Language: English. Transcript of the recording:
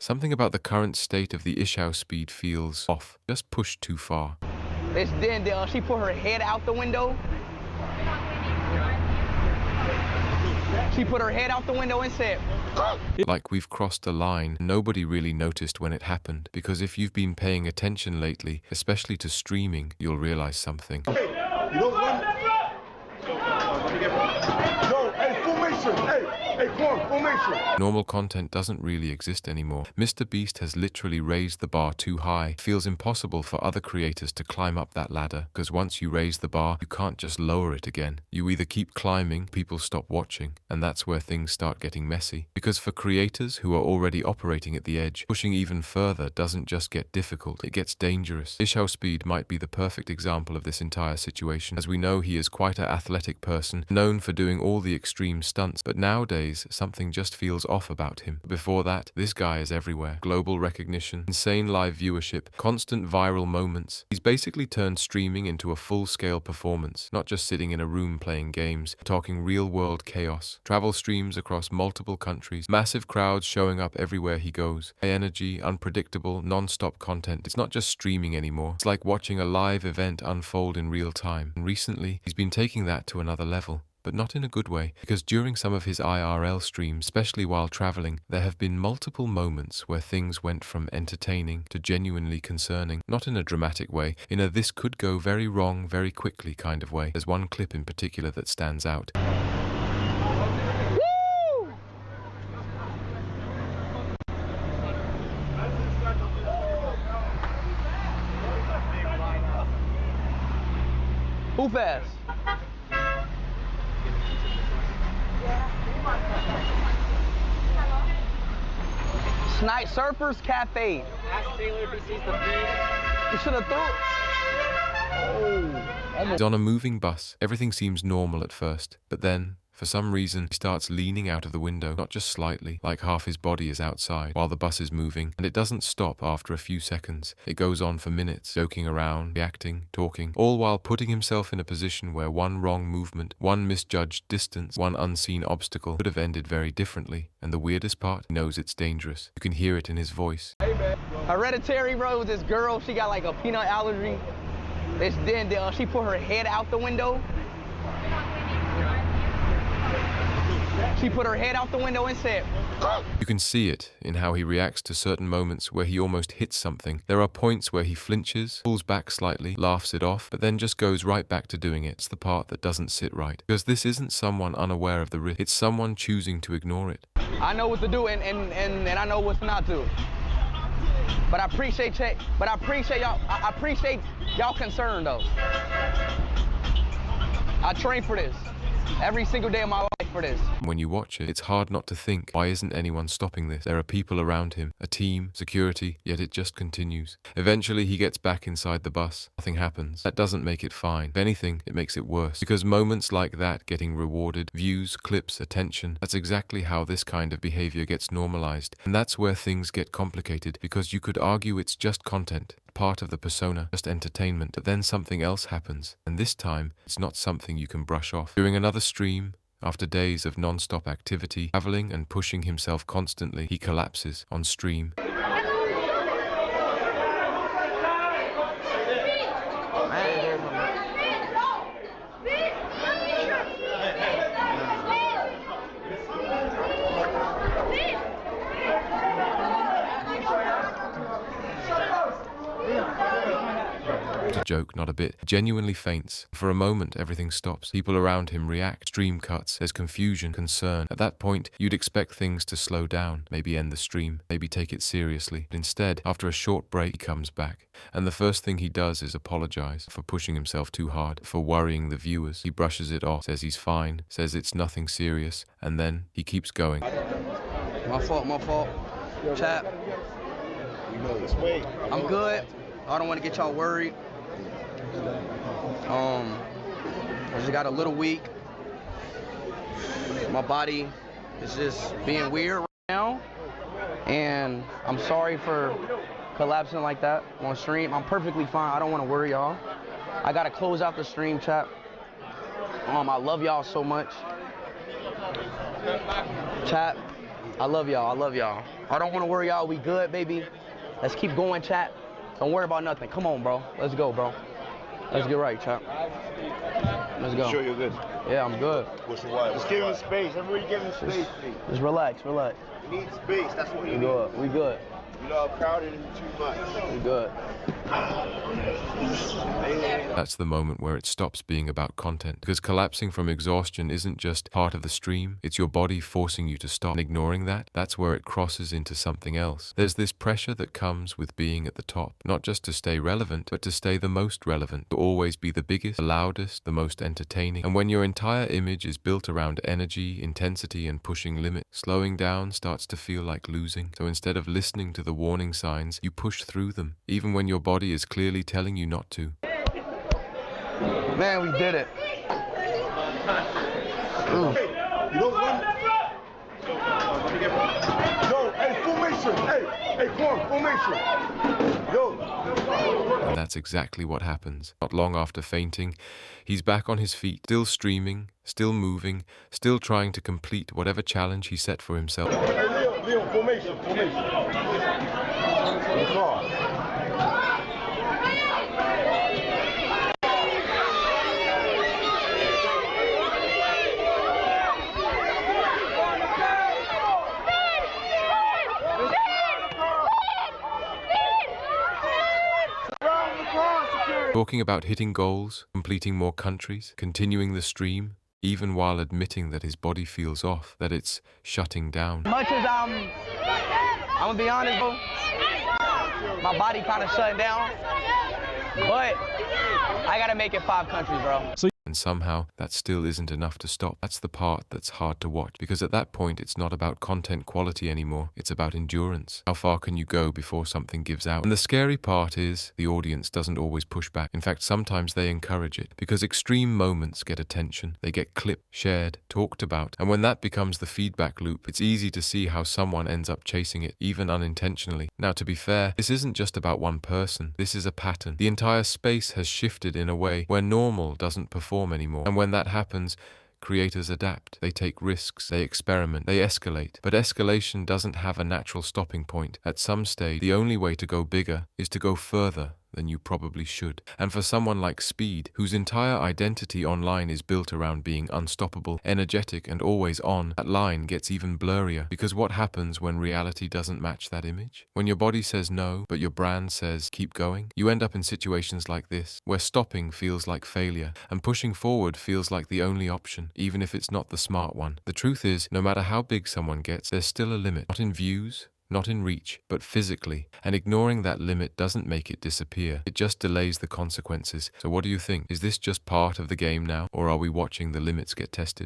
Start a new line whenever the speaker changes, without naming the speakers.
Something about the current state of the Ishowspeed feels off, just pushed too far.
It's then she put her head out the window. She put her head out the window and said,
Like we've crossed a line. Nobody really noticed when it happened, because if you've been paying attention lately, especially to streaming, you'll realize something.
Hey, you don't run. Yo, hey, formation. Hey, come on, formation.
Normal content doesn't really exist anymore. Mr. Beast has literally raised the bar too high. It feels impossible for other creators to climb up that ladder, because once you raise the bar, you can't just lower it again. You either keep climbing, people stop watching, and that's where things start getting messy. Because for creators who are already operating at the edge, pushing even further doesn't just get difficult, it gets dangerous. Ishowspeed might be the perfect example of this entire situation. As we know, he is quite an athletic person, known for doing all the extreme stunts, but nowadays something just feels off about him. Before that, this guy is everywhere. Global recognition, insane live viewership, constant viral moments. He's basically turned streaming into a full-scale performance, not just sitting in a room playing games, talking real-world chaos. Travel streams across multiple countries, massive crowds showing up everywhere he goes. High energy, unpredictable, non-stop content. It's not just streaming anymore. It's like watching a live event unfold in real time. And recently, he's been taking that to another level. But not in a good way, because during some of his IRL streams, especially while traveling, there have been multiple moments where things went from entertaining to genuinely concerning. Not in a dramatic way, in a this could go very wrong very quickly kind of way. There's one clip in particular that stands out.
woo! Who fast? Snipe Surfers Cafe.
Ask Taylor if he sees the feed.
You should have threw it. Oh,
He's on a moving bus. Everything seems normal at first, but then, for some reason, he starts leaning out of the window, not just slightly, like half his body is outside, while the bus is moving, and it doesn't stop after a few seconds. It goes on for minutes, joking around, reacting, talking, all while putting himself in a position where one wrong movement, one misjudged distance, one unseen obstacle could have ended very differently. And the weirdest part, he knows it's dangerous. You can hear it in his voice.
Hereditary, bro, this girl, she got like a peanut allergy. It's then she put her head out the window. She put her head out the window and said,
You can see it in how he reacts to certain moments where he almost hits something. There are points where he flinches, pulls back slightly, laughs it off, but then just goes right back to doing it. It's the part that doesn't sit right. Because this isn't someone unaware of the risk, it's someone choosing to ignore it.
I know what to do and I know what not to. But I appreciate y'all. I appreciate y'all concern though. I train for this every single day of my life for this.
When you watch it, it's hard not to think, why isn't anyone stopping this? There are people around him, a team, security, yet it just continues. Eventually, he gets back inside the bus. Nothing happens. That doesn't make it fine. If anything, it makes it worse. Because moments like that getting rewarded, views, clips, attention, that's exactly how this kind of behavior gets normalized. And that's where things get complicated, because you could argue it's just content, part of the persona, just entertainment, but then something else happens, and this time, it's not something you can brush off. During another stream, after days of non-stop activity, traveling and pushing himself constantly, he collapses on stream. A joke, not a bit. Genuinely faints. For a moment, everything stops. People around him react. Stream cuts. There's confusion, concern. At that point, you'd expect things to slow down, maybe end the stream, maybe take it seriously. But instead, after a short break, he comes back. And the first thing he does is apologize for pushing himself too hard, for worrying the viewers. He brushes it off, says he's fine, says it's nothing serious, and then he keeps going.
My fault. Chat. I'm good. I don't want to get y'all worried. I just got a little weak. My body is just being weird right now. And I'm sorry for collapsing like that on stream. I'm perfectly fine. I don't want to worry y'all. I got to close out the stream, chat. I love y'all so much. Chat, I love y'all. I don't want to worry y'all. We good, baby. Let's keep going, chat. Don't worry about nothing. Come on, bro. Let's go, bro. Let's get right, chat. Let's go.
Sure you're good.
Yeah, I'm good.
What's the why? Just give him space. Everybody give him space, please.
Just relax, relax.
You need space. That's what
We
you need.
good. We good.
You know how crowded and too much.
We good.
That's the moment where it stops being about content. Because collapsing from exhaustion isn't just part of the stream, it's your body forcing you to stop. And ignoring that, that's where it crosses into something else. There's this pressure that comes with being at the top, not just to stay relevant, but to stay the most relevant, to always be the biggest, the loudest, the most entertaining. And when your entire image is built around energy, intensity, and pushing limits, slowing down starts to feel like losing. So instead of listening to the warning signs, you push through them, even when your body is clearly telling you not to.
Man, we did it.
Hey, you don't run. Yo, hey, formation. Hey, Quan, formation. Yo.
And that's exactly what happens. Not long after fainting, he's back on his feet, still streaming, still moving, still trying to complete whatever challenge he set for himself.
Hey, Leo, formation. In the car.
Talking about hitting goals, completing more countries, continuing the stream, even while admitting that his body feels off, that it's shutting down.
Much as I'm gonna be honest, bro. My body kind of shutting down, but I gotta make it 5 countries, bro.
And somehow, that still isn't enough to stop. That's the part that's hard to watch, because at that point, it's not about content quality anymore. It's about endurance. How far can you go before something gives out? And the scary part is, the audience doesn't always push back. In fact, sometimes they encourage it, because extreme moments get attention. They get clipped, shared, talked about. And when that becomes the feedback loop, it's easy to see how someone ends up chasing it, even unintentionally. Now, to be fair, this isn't just about one person. This is a pattern. The entire space has shifted in a way where normal doesn't perform anymore. And when that happens, creators adapt. They take risks. They experiment. They escalate. But escalation doesn't have a natural stopping point. At some stage, the only way to go bigger is to go further than you probably should. And for someone like Speed, whose entire identity online is built around being unstoppable, energetic, and always on, that line gets even blurrier. Because what happens when reality doesn't match that image? When your body says no, but your brand says keep going, you end up in situations like this, where stopping feels like failure, and pushing forward feels like the only option, even if it's not the smart one. The truth is, no matter how big someone gets, there's still a limit. Not in views, not in reach, but physically. And ignoring that limit doesn't make it disappear. It just delays the consequences. So what do you think? Is this just part of the game now, or are we watching the limits get tested?